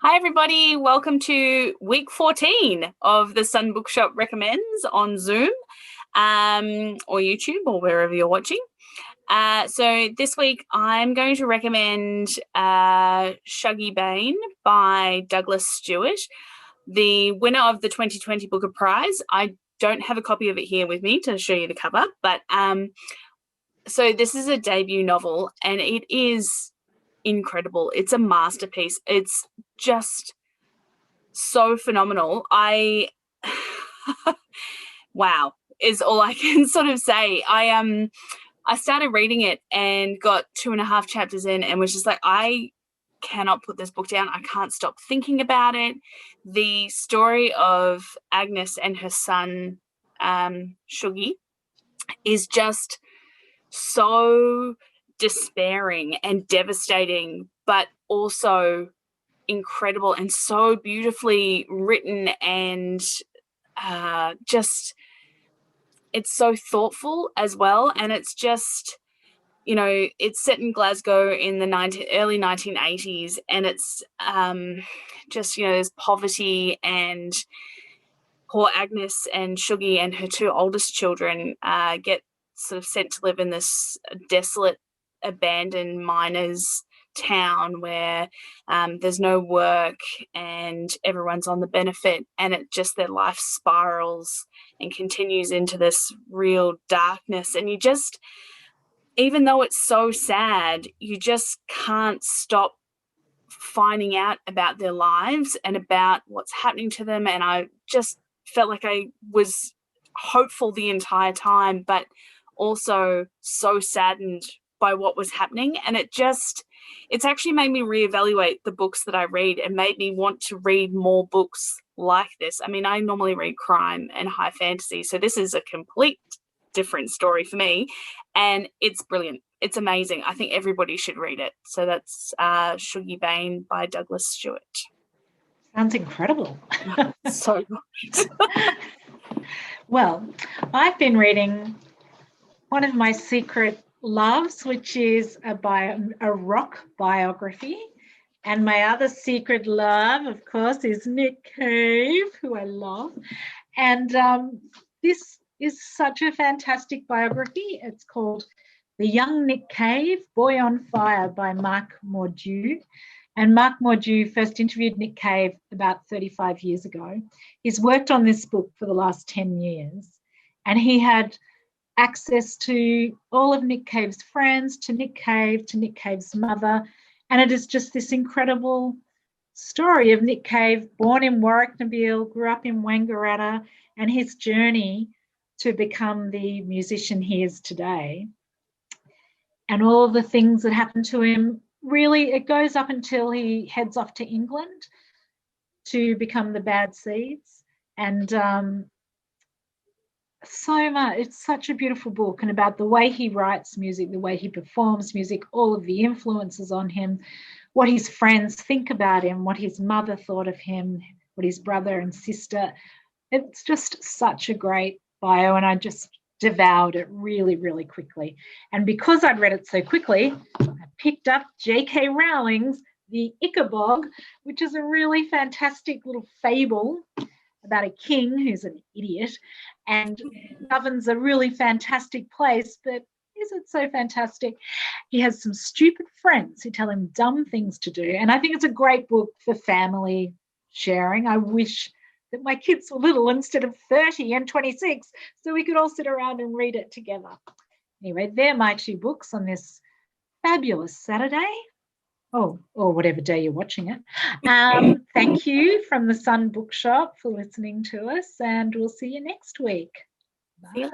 Hi everybody, welcome to week 14 of the Sun Bookshop Recommends on Zoom or YouTube or wherever you're watching. So this week I'm going to recommend Shuggie Bain by Douglas Stewart, the winner of the 2020 Booker Prize. I don't have a copy of it here with me to show you the cover, but so this is a debut novel and it is incredible. It's a masterpiece. It's just so phenomenal. Wow is all I can sort of say. I started reading it and got 2.5 chapters in and was just like, I cannot put this book down. I can't stop thinking about it. The story of Agnes and her son Shuggie is just so despairing and devastating, but also incredible and so beautifully written, and just it's so thoughtful as well. And it's just, it's set in Glasgow in the early 1980s, and it's just, there's poverty, and poor Agnes and Shuggie and her two oldest children get sort of sent to live in this desolate, abandoned miners' town where there's no work and everyone's on the benefit, and it just, their life spirals and continues into this real darkness. And you just, even though it's so sad, you just can't stop finding out about their lives and about what's happening to them. And I just felt like I was hopeful the entire time, but also so saddened by what was happening. And it's actually made me reevaluate the books that I read and made me want to read more books like this. I mean, I normally read crime and high fantasy, so this is a complete different story for me, and it's brilliant. It's amazing. I think everybody should read it. So that's Shuggie Bain by Douglas Stewart. Sounds incredible. So good. Well, I've been reading one of my secret loves, which is a rock biography. And my other secret love, of course, is Nick Cave, who I love. And this is such a fantastic biography. It's called The Young Nick Cave, Boy on Fire by Mark Mordue. And Mark Mordue first interviewed Nick Cave about 35 years ago. He's worked on this book for the last 10 years. And he had access to all of Nick Cave's friends, to Nick Cave's mother. And it is just this incredible story of Nick Cave, born in Warwicknabeal, grew up in Wangaratta, and his journey to become the musician he is today. And all the things that happened to him, really, it goes up until he heads off to England to become the Bad Seeds. And so much, it's such a beautiful book, and about the way he writes music, the way he performs music, all of the influences on him, what his friends think about him, what his mother thought of him, what his brother and sister. It's just such a great bio, and I just devoured it really, really quickly. And because I'd read it so quickly, I picked up JK Rowling's The Ickabog, which is a really fantastic little fable about a king who's an idiot and governs a really fantastic place, but is it so fantastic? He has some stupid friends who tell him dumb things to do. And I think it's a great book for family sharing. I wish that my kids were little instead of 30 and 26, so we could all sit around and read it together. Anyway, they're my two books on this fabulous Saturday. Oh, or whatever day you're watching it. Thank you from the Sun Bookshop for listening to us, and we'll see you next week. Bye.